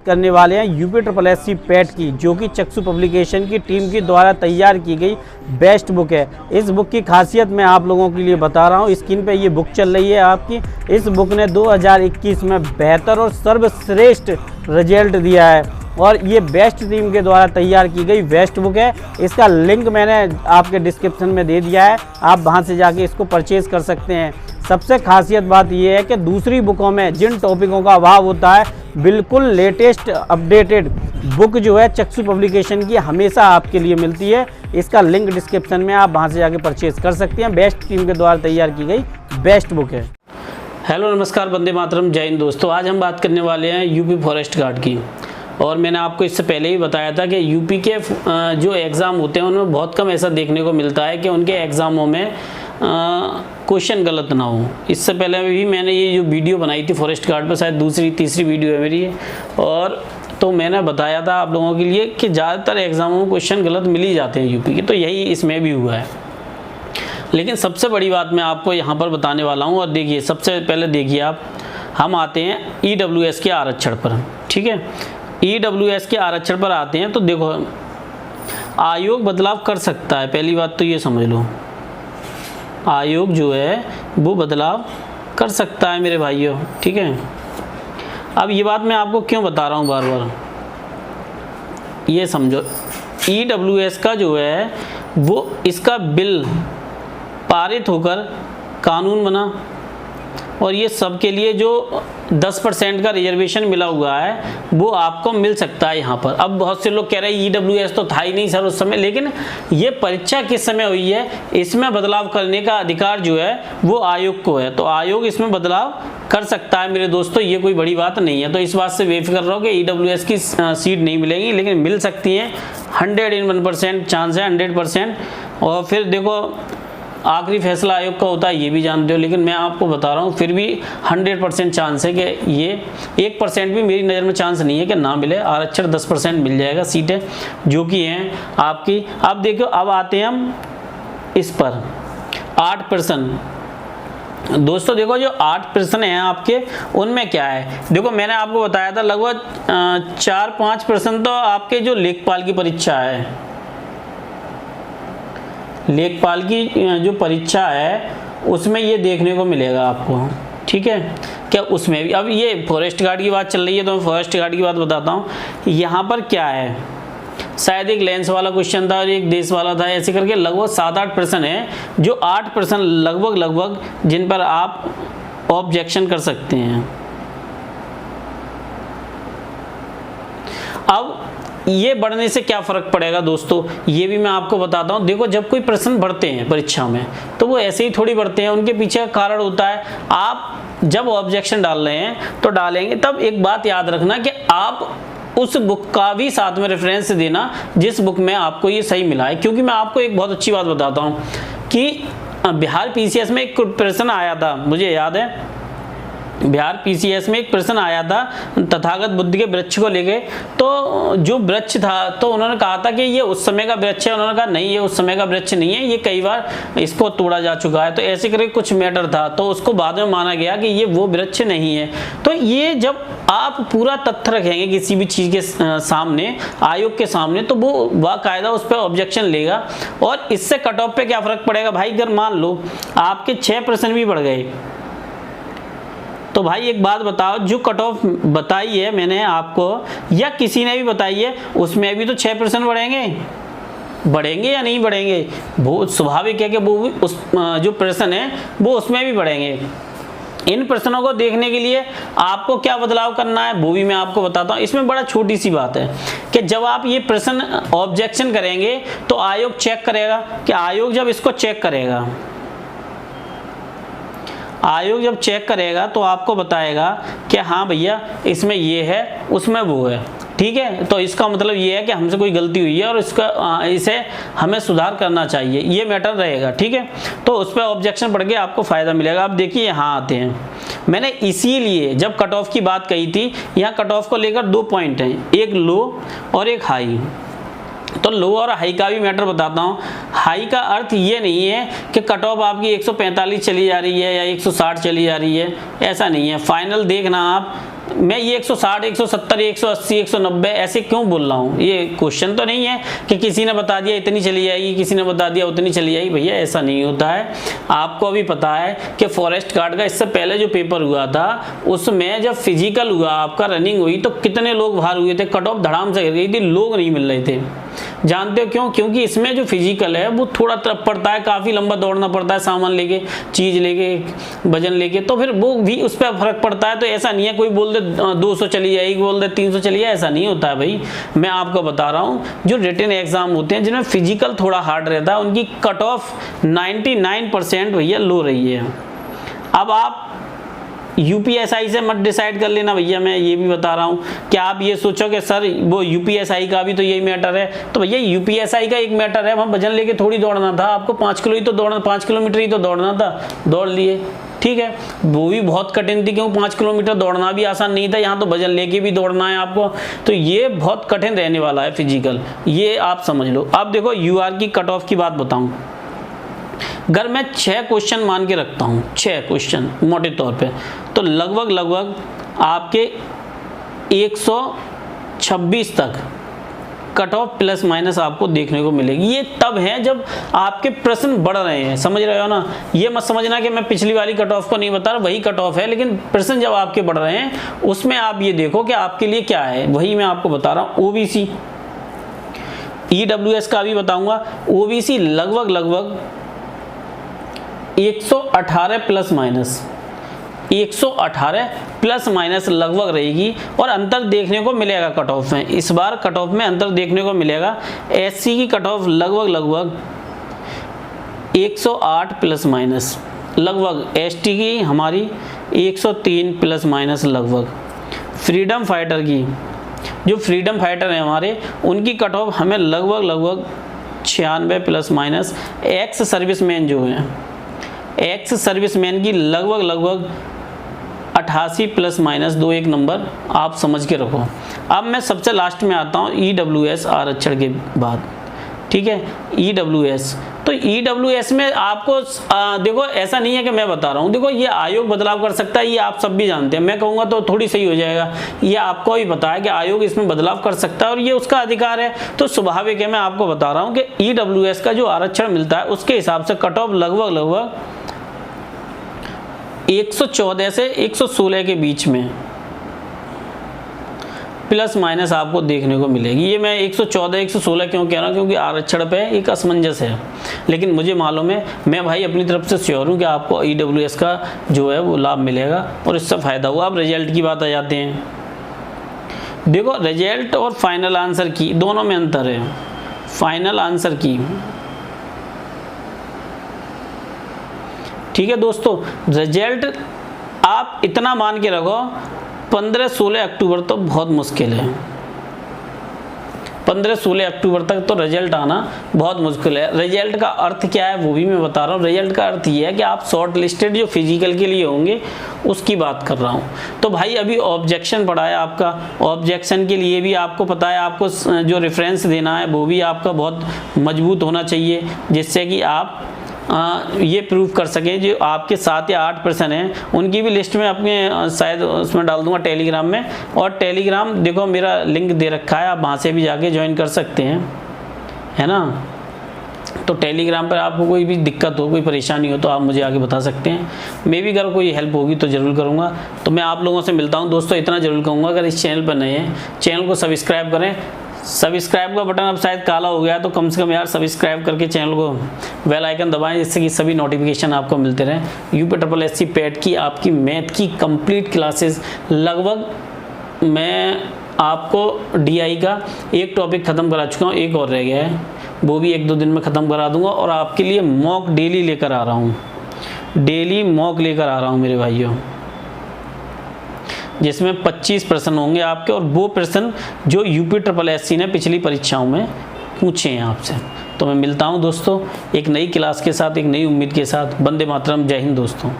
करने वाले हैं यूपी ट्रिपल एससी पैट की, जो कि चक्षु पब्लिकेशन की टीम के द्वारा तैयार की गई बेस्ट बुक है। इस बुक की खासियत मैं आप लोगों के लिए बता रहा हूँ। स्क्रीन पे ये बुक चल रही है आपकी। इस बुक ने 2021 में बेहतर और सर्वश्रेष्ठ रिजल्ट दिया है और ये बेस्ट टीम के द्वारा तैयार की गई बेस्ट बुक है। इसका लिंक मैंने आपके डिस्क्रिप्शन में दे दिया है, आप वहाँ से जाके इसको परचेज़ कर सकते हैं। सबसे खासियत बात यह है कि दूसरी बुकों में जिन टॉपिकों का अभाव होता है, बिल्कुल लेटेस्ट अपडेटेड बुक जो है चक्षु पब्लिकेशन की हमेशा आपके लिए मिलती है। इसका लिंक डिस्क्रिप्शन में, आप वहां से जाके परचेज कर सकते हैं। बेस्ट टीम के द्वारा तैयार की गई बेस्ट बुक है। हेलो नमस्कार, वंदे मातरम, जय हिंद दोस्तों। आज हम बात करने वाले हैं यूपी फॉरेस्ट गार्ड की। और मैंने आपको इससे पहले ही बताया था कि यूपी के जो एग्ज़ाम होते हैं उनमें बहुत कम ऐसा देखने को मिलता है कि उनके एग्ज़ामों में क्वेश्चन गलत ना हो। इससे पहले भी मैंने ये जो वीडियो बनाई थी फॉरेस्ट गार्ड पर, शायद दूसरी तीसरी वीडियो है मेरी, और तो मैंने बताया था आप लोगों के लिए कि ज़्यादातर एग्ज़ामों में क्वेश्चन गलत मिल ही जाते हैं यूपी के, तो यही इसमें भी हुआ है। लेकिन सबसे बड़ी बात मैं आपको यहाँ पर बताने वाला हूँ। और देखिए, सबसे पहले देखिए आप, हम आते हैं EWS के आरक्षण पर। ठीक है, EWS के आरक्षण पर आते हैं तो देखो, आयोग बदलाव कर सकता है। पहली बात तो ये समझ लो, आयोग जो है वो बदलाव कर सकता है मेरे भाइयों। ठीक है, अब ये बात मैं आपको क्यों बता रहा हूँ बार बार, ये समझो। EWS का जो है वो, इसका बिल पारित होकर कानून बना और ये सबके लिए जो 10% का रिजर्वेशन मिला हुआ है वो आपको मिल सकता है यहाँ पर। अब बहुत से लोग कह रहे हैं EWS तो था ही नहीं सर उस समय, लेकिन ये परीक्षा किस समय हुई है, इसमें बदलाव करने का अधिकार जो है वो आयोग को है। तो आयोग इसमें बदलाव कर सकता है मेरे दोस्तों, ये कोई बड़ी बात नहीं है। तो इस बात से बेफिक्र रहो कि EWS की सीट नहीं मिलेगी, लेकिन मिल सकती है। 101% चांस है, 100%। और फिर देखो, आखिरी फैसला आयोग का होता है, ये भी जानते हो, लेकिन मैं आपको बता रहा हूँ फिर भी 100% चांस है कि ये 1% भी मेरी नज़र में चांस नहीं है कि ना मिले। आरक्षण 10% मिल जाएगा सीटें जो कि हैं आपकी। अब देखो, अब आते हैं हम इस पर 8%। दोस्तों देखो, जो 8% हैं आपके, उनमें क्या है, देखो मैंने आपको बताया था लगभग 4-5% तो आपके जो लेखपाल की परीक्षा है, लेखपाल की जो परीक्षा है उसमें ये देखने को मिलेगा आपको। ठीक है, क्या उसमें भी, अब ये फॉरेस्ट गार्ड की बात चल रही है तो मैं फॉरेस्ट गार्ड की बात बताता हूँ। यहाँ पर क्या है, शायद एक लेंस वाला क्वेश्चन था और एक देश वाला था, ऐसे करके लगभग 7-8% है, जो 8% लगभग जिन पर आप ऑब्जेक्शन कर सकते हैं। अब ये बढ़ने से क्या फ़र्क पड़ेगा दोस्तों, ये भी मैं आपको बताता हूँ। देखो, जब कोई प्रश्न बढ़ते हैं परीक्षा में तो वो ऐसे ही थोड़ी बढ़ते हैं, उनके पीछे का कारण होता है। आप जब ऑब्जेक्शन डाल रहे हैं तो डालेंगे, तब एक बात याद रखना कि आप उस बुक का भी साथ में रेफरेंस देना जिस बुक में आपको ये सही मिला है। क्योंकि मैं आपको एक बहुत अच्छी बात बताता हूँ कि बिहार PCS में एक प्रश्न आया था, मुझे याद है, बिहार PCS में एक प्रश्न आया था तथागत बुद्ध के वृक्ष को लेके। तो जो वृक्ष था, तो उन्होंने कहा था कि ये उस समय का वृक्ष है। उन्होंने कहा नहीं, ये उस समय का वृक्ष नहीं है, ये कई बार इसको तोड़ा जा चुका है। तो ऐसे करके कुछ मैटर था, तो उसको बाद में माना गया कि ये वो वृक्ष नहीं है। तो ये जब आप पूरा तथ्य रखेंगे किसी भी चीज़ के सामने, आयोग के सामने, तो वो बाकायदा उस पर ऑब्जेक्शन लेगा। और इससे कट ऑफ पे क्या फ़र्क पड़ेगा भाई, अगर मान लो आपके 6% भी बढ़ गए, तो भाई एक बात बताओ, जो कट ऑफ बताई है मैंने आपको या किसी ने भी बताई है, उसमें भी तो 6% बढ़ेंगे या नहीं बढ़ेंगे। बहुत स्वाभाविक है कि वो उस जो प्रश्न है वो उसमें भी बढ़ेंगे। इन प्रश्नों को देखने के लिए आपको क्या बदलाव करना है वो भी मैं आपको बताता हूँ। इसमें बड़ा छोटी सी बात है कि जब आप ये प्रश्न ऑब्जेक्शन करेंगे तो आयोग चेक करेगा, कि आयोग जब इसको चेक करेगा, आयोग जब चेक करेगा तो आपको बताएगा कि हाँ भैया इसमें ये है, उसमें वो है। ठीक है, तो इसका मतलब ये है कि हमसे कोई गलती हुई है और इसे हमें सुधार करना चाहिए, ये मैटर रहेगा। ठीक है, तो उस पर ऑब्जेक्शन पढ़ के आपको फ़ायदा मिलेगा। अब देखिए, यहाँ आते हैं, मैंने इसीलिए जब कट ऑफ की बात कही थी, यहाँ कट ऑफ को लेकर 2 पॉइंट हैं, एक लो और एक हाई। तो लो और हाई का भी मैटर बताता हूँ। हाई का अर्थ ये नहीं है कि कट ऑफ आपकी 145 चली जा रही है या 160 चली जा रही है, ऐसा नहीं है। फाइनल देखना आप मैं ये 160, 170, 180, 190 ऐसे क्यों बोल रहा हूँ? ये क्वेश्चन तो नहीं है कि किसी ने बता दिया इतनी चली जाएगी, किसी ने बता दिया उतनी चली जाएगी। भैया ऐसा नहीं होता है। आपको अभी पता है कि फॉरेस्ट गार्ड का इससे पहले जो पेपर हुआ था उसमें जब फिजिकल हुआ, आपका रनिंग हुई, तो कितने लोग बाहर हुए थे, कट ऑफ धड़ाम से गिर गई थी, लोग नहीं मिल रहे थे। जानते हो क्यों? क्योंकि इसमें जो फिजिकल है वो थोड़ा तरफ पड़ता है, काफ़ी लंबा दौड़ना पड़ता है, सामान लेके, चीज़ लेके, वजन लेके, तो फिर वो भी उस पर फर्क पड़ता है। तो ऐसा नहीं है कोई बोल दे 200 चली जाएगी, बोल दे 300 चली जाए, ऐसा नहीं होता है भाई। मैं आपको बता रहा हूँ जो रिटन एग्जाम होते हैं जिनमें फिजिकल थोड़ा हार्ड रहता है उनकी कट ऑफ 99% भैया लो रही है। अब आप यूपीएसआई से मत डिसाइड कर लेना भैया, मैं ये भी बता रहा हूँ कि आप ये सोचो कि सर वो यूपीएसआई का भी तो यही मैटर है। तो भैया यूपीएसआई का एक मैटर है, वहाँ वजन लेके थोड़ी दौड़ना था, आपको 5 किलो ही तो दौड़ना, 5 किलोमीटर ही तो दौड़ना था, दौड़ लिए, ठीक है। वो भी बहुत कठिन थी, क्यों? 5 किलोमीटर दौड़ना भी आसान नहीं था, यहाँ तो वजन लेके भी दौड़ना है आपको, तो ये बहुत कठिन रहने वाला है फिजिकल, ये आप समझ लो। अब देखो यूआर की कट ऑफ की बात बताऊँ, अगर मैं 6 क्वेश्चन मान के रखता हूँ, 6 क्वेश्चन मोटे तौर पे, तो लगभग आपके 126 तक कट ऑफ प्लस माइनस आपको देखने को मिलेगी। ये तब है जब आपके प्रश्न बढ़ रहे हैं, समझ रहे हो ना? ये मत समझना कि मैं पिछली वाली कट ऑफ को नहीं बता रहा, वही कट ऑफ है, लेकिन प्रश्न जब आपके बढ़ रहे हैं उसमें आप ये देखो कि आपके लिए क्या है, वही मैं आपको बता रहा हूँ। ओबीसी, ईडब्ल्यूएस का भी बताऊंगा। ओबीसी लगभग 118 प्लस माइनस, 118 प्लस माइनस लगभग रहेगी, और अंतर देखने को मिलेगा कट ऑफ में। इस बार कट ऑफ में अंतर देखने को मिलेगा। एससी की कट ऑफ लगभग 108 प्लस माइनस लगभग, एसटी की हमारी 103 प्लस माइनस लगभग। फ्रीडम फाइटर की, जो फ्रीडम फाइटर है हमारे, उनकी कट ऑफ हमें लगभग 96 प्लस माइनस। एक्स सर्विसमैन जो हैं, एक्स सर्विसमैन की लगभग 88 प्लस माइनस 2-1 नंबर आप समझ के रखो। अब मैं सबसे लास्ट में आता हूँ ईडब्ल्यूएस आरक्षण के बाद, ठीक है। ईडब्ल्यूएस, तो ईडब्ल्यूएस में आपको देखो ऐसा नहीं है कि मैं बता रहा हूँ, देखो ये आयोग बदलाव कर सकता है, ये आप सब भी जानते हैं। मैं कहूँगा तो थोड़ी सही हो जाएगा, ये आपको भी पता है कि आयोग इसमें बदलाव कर सकता है और ये उसका अधिकार है, तो स्वाभाविक है। मैं आपको बता रहा हूँ कि ईडब्ल्यूएस का जो आरक्षण मिलता है उसके हिसाब से कट ऑफ लगभग 114 से 116 के बीच में प्लस माइनस आपको देखने को मिलेगी। ये मैं 114 116 क्यों कह रहा हूँ? क्योंकि आरक्षण पे एक असमंजस है, लेकिन मुझे मालूम है, मैं भाई अपनी तरफ से श्योर हूँ कि आपको ईडब्ल्यूएस का जो है वो लाभ मिलेगा और इससे फ़ायदा हुआ। अब रिजल्ट की बात आ जाते हैं। देखो रिजल्ट और फाइनल आंसर की दोनों में अंतर है। फाइनल आंसर की, ठीक है दोस्तों, रिजल्ट आप इतना मान के रखो 15-16 अक्टूबर तो बहुत मुश्किल है। 15-16 अक्टूबर तक तो रिजल्ट आना बहुत मुश्किल है। रिजल्ट का अर्थ क्या है वो भी मैं बता रहा हूँ। रिजल्ट का अर्थ ये है कि आप शॉर्ट लिस्टेड जो फिजिकल के लिए होंगे उसकी बात कर रहा हूँ। तो भाई अभी ऑब्जेक्शन पड़ा है आपका, ऑब्जेक्शन के लिए भी आपको पता है, आपको जो रेफरेंस देना है वो भी आपका बहुत मजबूत होना चाहिए, जिससे कि आप ये प्रूव कर सकें। जो आपके 7 या 8 पर्सन हैं उनकी भी लिस्ट में अपने शायद उसमें डाल दूंगा टेलीग्राम में। और टेलीग्राम देखो मेरा लिंक दे रखा है, आप वहाँ से भी जाके ज्वाइन कर सकते हैं, है ना। तो टेलीग्राम पर आपको कोई भी दिक्कत हो, कोई परेशानी हो तो आप मुझे आगे बता सकते हैं। मैं भी अगर कोई हेल्प होगी तो ज़रूर करूँगा। तो मैं आप लोगों से मिलता हूँ दोस्तों, इतना ज़रूर कहूँगा, अगर इस चैनल पर नए हैं चैनल को सब्सक्राइब करें। सब्सक्राइब का बटन अब शायद काला हो गया है, तो कम से कम यार सब्सक्राइब करके चैनल को बेल आइकन दबाएं, जिससे कि सभी नोटिफिकेशन आपको मिलते रहें। यूपीएससी पैट की आपकी मैथ की कंप्लीट क्लासेस लगभग मैं आपको डीआई का एक टॉपिक ख़त्म करा चुका हूँ, एक और रह गया है, वो भी 1-2 दिन में ख़त्म करा दूँगा। और आपके लिए मॉक डेली लेकर आ रहा हूँ, डेली मॉक लेकर आ रहा हूँ मेरे भाइयों, जिसमें 25 प्रश्न होंगे आपके, और वो प्रश्न जो यूपीएससी ने पिछली परीक्षाओं में पूछे हैं आपसे। तो मैं मिलता हूं दोस्तों एक नई क्लास के साथ, एक नई उम्मीद के साथ। वंदे मातरम, जय हिंद दोस्तों।